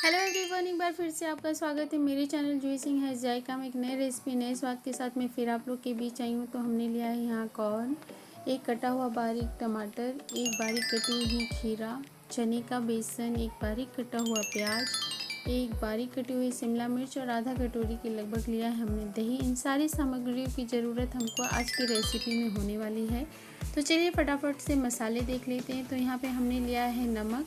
Hello everyone, एक बार फिर से आपका स्वागत है मेरे चैनल जूही सिंह है जायका में एक नए रेसिपी नए स्वाद के साथ मैं फिर आप लोग के बीच आई हूँ। तो हमने लिया है यहाँ कॉर्न, एक कटा हुआ बारीक टमाटर, एक बारीक कटी हुई खीरा, चने का बेसन, एक बारीक कटा हुआ प्याज, एक बारीक कटी हुई शिमला मिर्च और आधा कटोरी के लगभग लिया है हमने दही। इन सारी सामग्रियों की ज़रूरत हमको आज की रेसिपी में होने वाली है। तो चलिए फटाफट से मसाले देख लेते हैं। तो यहाँ पे हमने लिया है नमक,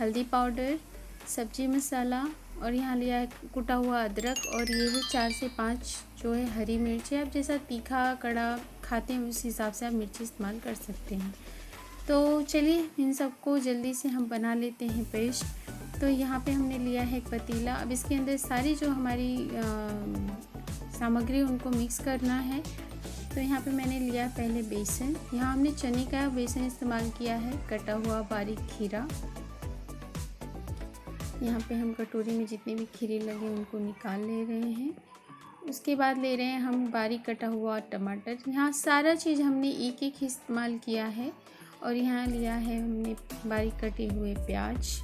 हल्दी पाउडर, सब्जी मसाला और यहाँ लिया है कुटा हुआ अदरक और ये है 4 से 5 जो है हरी मिर्च है। आप जैसा तीखा कड़ा खाते हैं उस हिसाब से आप मिर्ची इस्तेमाल कर सकते हैं। तो चलिए इन सबको जल्दी से हम बना लेते हैं पेस्ट। तो यहाँ पे हमने लिया है एक पतीला। अब इसके अंदर सारी जो हमारी सामग्री उनको मिक्स करना है। तो यहाँ पे मैंने लिया पहले बेसन। यहाँ हमने चने का बेसन इस्तेमाल किया है, कटा हुआ बारीक खीरा। यहाँ पे हम कटोरी में जितने भी खीरे लगे उनको निकाल ले रहे हैं। उसके बाद ले रहे हैं हम बारीक कटा हुआ टमाटर। यहाँ सारा चीज़ हमने एक एक इस्तेमाल किया है। और यहाँ लिया है हमने बारीक कटे हुए प्याज,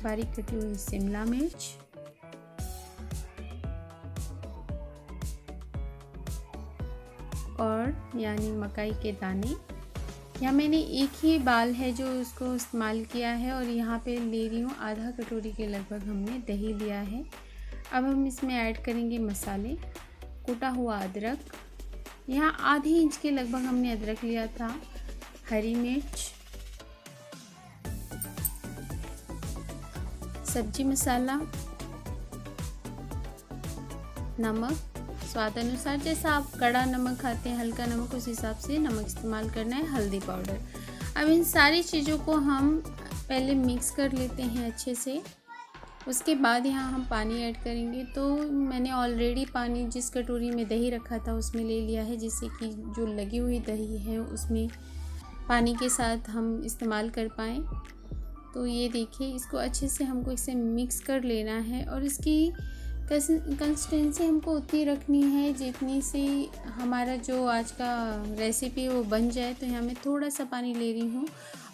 बारीक कटी हुई शिमला मिर्च, और यानी मकाई के दाने। यहाँ मैंने एक ही बाल है जो उसको इस्तेमाल किया है। और यहाँ पे ले रही हूँ आधा कटोरी के लगभग हमने दही लिया है। अब हम इसमें ऐड करेंगे मसाले, कुटा हुआ अदरक, यहाँ आधी इंच के लगभग हमने अदरक लिया था, हरी मिर्च, सब्जी मसाला, नमक स्वाद अनुसार, जैसा आप कड़ा नमक खाते हैं हल्का नमक उस हिसाब से नमक इस्तेमाल करना है, हल्दी पाउडर। अब इन सारी चीज़ों को हम पहले मिक्स कर लेते हैं अच्छे से। उसके बाद यहाँ हम पानी ऐड करेंगे। तो मैंने ऑलरेडी पानी जिस कटोरी में दही रखा था उसमें ले लिया है, जिससे कि जो लगी हुई दही है उसमें पानी के साथ हम इस्तेमाल कर पाएँ। तो ये देखिए, इसको अच्छे से हमको इसे मिक्स कर लेना है। और इसकी कंसिस्टेंसी हमको उतनी रखनी है जितनी से हमारा जो आज का रेसिपी वो बन जाए। तो यहाँ मैं थोड़ा सा पानी ले रही हूँ।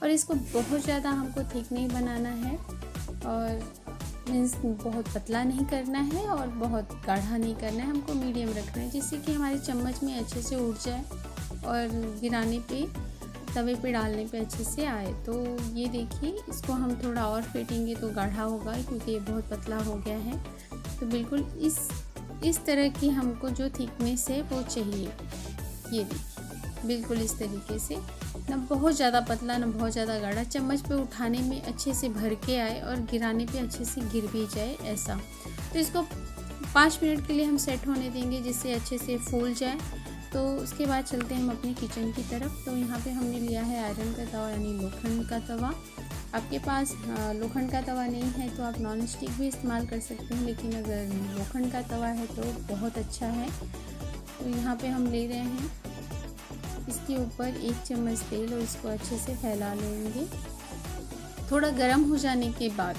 और इसको बहुत ज़्यादा हमको थिक नहीं बनाना है और मीन्स बहुत पतला नहीं करना है और बहुत गाढ़ा नहीं करना है, हमको मीडियम रखना है, जिससे कि हमारे चम्मच में अच्छे से उठ जाए और गिराने पे तवे पे डालने पे अच्छे से आए। तो ये देखिए, इसको हम थोड़ा और फेंटेंगे तो गाढ़ा होगा क्योंकि ये बहुत पतला हो गया है। तो बिल्कुल इस तरह की हमको जो थिकनेस है वो चाहिए। ये देखिए बिल्कुल इस तरीके से, ना बहुत ज़्यादा पतला ना बहुत ज़्यादा गाढ़ा, चम्मच पे उठाने में अच्छे से भर के आए और गिराने पे अच्छे से गिर भी जाए ऐसा। तो इसको 5 मिनट के लिए हम सेट होने देंगे जिससे अच्छे से फूल जाए। तो उसके बाद चलते हैं हम अपने किचन की तरफ। तो यहाँ पे हमने लिया है आयरन का तवा यानी लोखंड का तवा। आपके पास लोखंड का तवा नहीं है तो आप नॉन स्टिक भी इस्तेमाल कर सकते हैं, लेकिन अगर लोखंड का तवा है तो बहुत अच्छा है। तो यहाँ पे हम ले रहे हैं इसके ऊपर 1 चम्मच तेल और इसको अच्छे से फैला लेंगे। थोड़ा गर्म हो जाने के बाद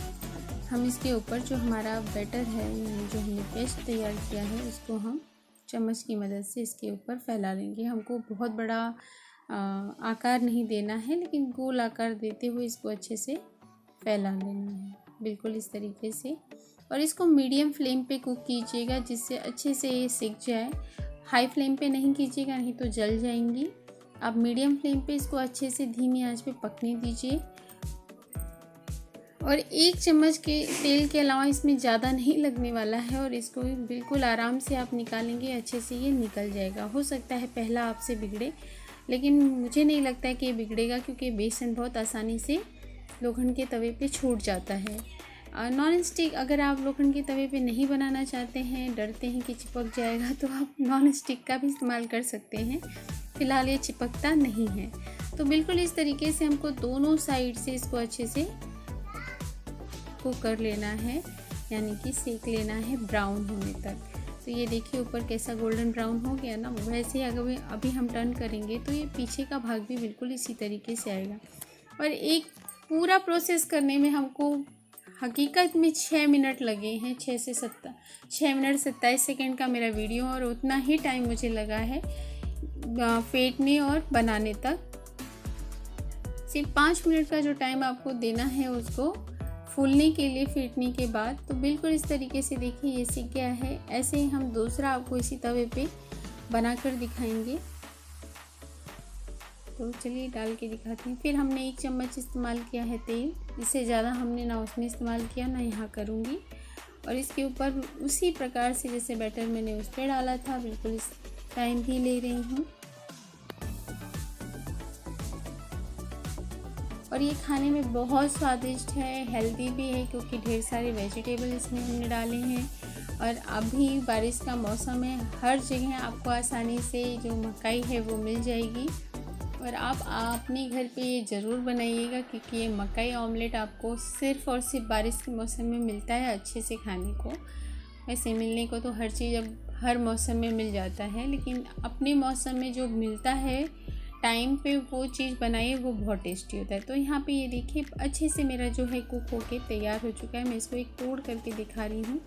हम इसके ऊपर जो हमारा बैटर है, जो हमने पेस्ट तैयार किया है, उसको हम चम्मच की मदद से इसके ऊपर फैला लेंगे। हमको बहुत बड़ा आकार नहीं देना है, लेकिन गोल आकार देते हुए इसको अच्छे से फैला लेना है, बिल्कुल इस तरीके से। और इसको मीडियम फ्लेम पे कुक कीजिएगा जिससे अच्छे से ये सिक जाए। हाई फ्लेम पे नहीं कीजिएगा, नहीं तो जल जाएंगी। आप मीडियम फ्लेम पे इसको अच्छे से धीमी आंच पे पकने दीजिए। और 1 चम्मच के तेल के अलावा इसमें ज़्यादा नहीं लगने वाला है और इसको बिल्कुल आराम से आप निकालेंगे, अच्छे से ये निकल जाएगा। हो सकता है पहला आपसे बिगड़े, लेकिन मुझे नहीं लगता है कि ये बिगड़ेगा क्योंकि बेसन बहुत आसानी से लोखंड के तवे पे छूट जाता है। नॉन स्टिक, अगर आप लोखंड के तवे पे नहीं बनाना चाहते हैं, डरते हैं कि चिपक जाएगा, तो आप नॉन स्टिक का भी इस्तेमाल कर सकते हैं। फ़िलहाल ये चिपकता नहीं है। तो बिल्कुल इस तरीके से हमको दोनों साइड से इसको अच्छे से कुक कर लेना है, यानी कि सेक लेना है ब्राउन होने तक। तो ये देखिए ऊपर कैसा गोल्डन ब्राउन हो गया ना। वैसे ही अगर अभी हम टर्न करेंगे तो ये पीछे का भाग भी बिल्कुल इसी तरीके से आएगा। और एक पूरा प्रोसेस करने में हमको हकीकत में 6 मिनट लगे हैं। 6 मिनट 27 सेकेंड का मेरा वीडियो और उतना ही टाइम मुझे लगा है फेंटने और बनाने तक। सिर्फ 5 मिनट का जो टाइम आपको देना है उसको फूलने के लिए फीटने के बाद। तो बिल्कुल इस तरीके से देखिए ये सीख गया है। ऐसे ही हम दूसरा आपको इसी तवे पे बनाकर दिखाएंगे। तो चलिए डाल के दिखाते हैं। फिर हमने 1 चम्मच इस्तेमाल किया है तेल, इससे ज़्यादा हमने ना उसमें इस्तेमाल किया ना यहाँ करूँगी। और इसके ऊपर उसी प्रकार से जैसे बैटर मैंने उस पर डाला था बिल्कुल इस टाइम ही ले रही हूँ। और ये खाने में बहुत स्वादिष्ट है, हेल्दी भी है क्योंकि ढेर सारे वेजिटेबल इसमें हमने डाले हैं। और अभी बारिश का मौसम है, हर जगह आपको आसानी से जो मकई है वो मिल जाएगी। और आप अपने घर पे ये ज़रूर बनाइएगा क्योंकि ये मकई ऑमलेट आपको सिर्फ़ और सिर्फ बारिश के मौसम में मिलता है अच्छे से खाने को। वैसे मिलने को तो हर चीज़ अब हर मौसम में मिल जाता है, लेकिन अपने मौसम में जो मिलता है टाइम पे वो चीज़ बनाइए, वो बहुत टेस्टी होता है। तो यहाँ पे ये देखिए अच्छे से मेरा जो है कुक होके तैयार हो चुका है। मैं इसको एक तोड़ करके दिखा रही हूँ।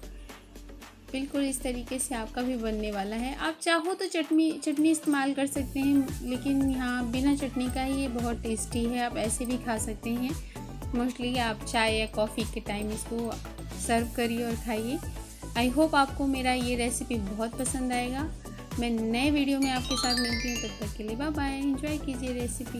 बिल्कुल इस तरीके से आपका भी बनने वाला है। आप चाहो तो चटनी इस्तेमाल कर सकते हैं, लेकिन यहाँ बिना चटनी का ही ये बहुत टेस्टी है। आप ऐसे भी खा सकते हैं। मोस्टली आप चाय या कॉफ़ी के टाइम इसको सर्व करिए और खाइए। आई होप आपको मेरा ये रेसिपी बहुत पसंद आएगा। मैं नए वीडियो में आपके साथ मिलती हूँ, तब तक के लिए बाय बाय। एंजॉय कीजिए रेसिपी।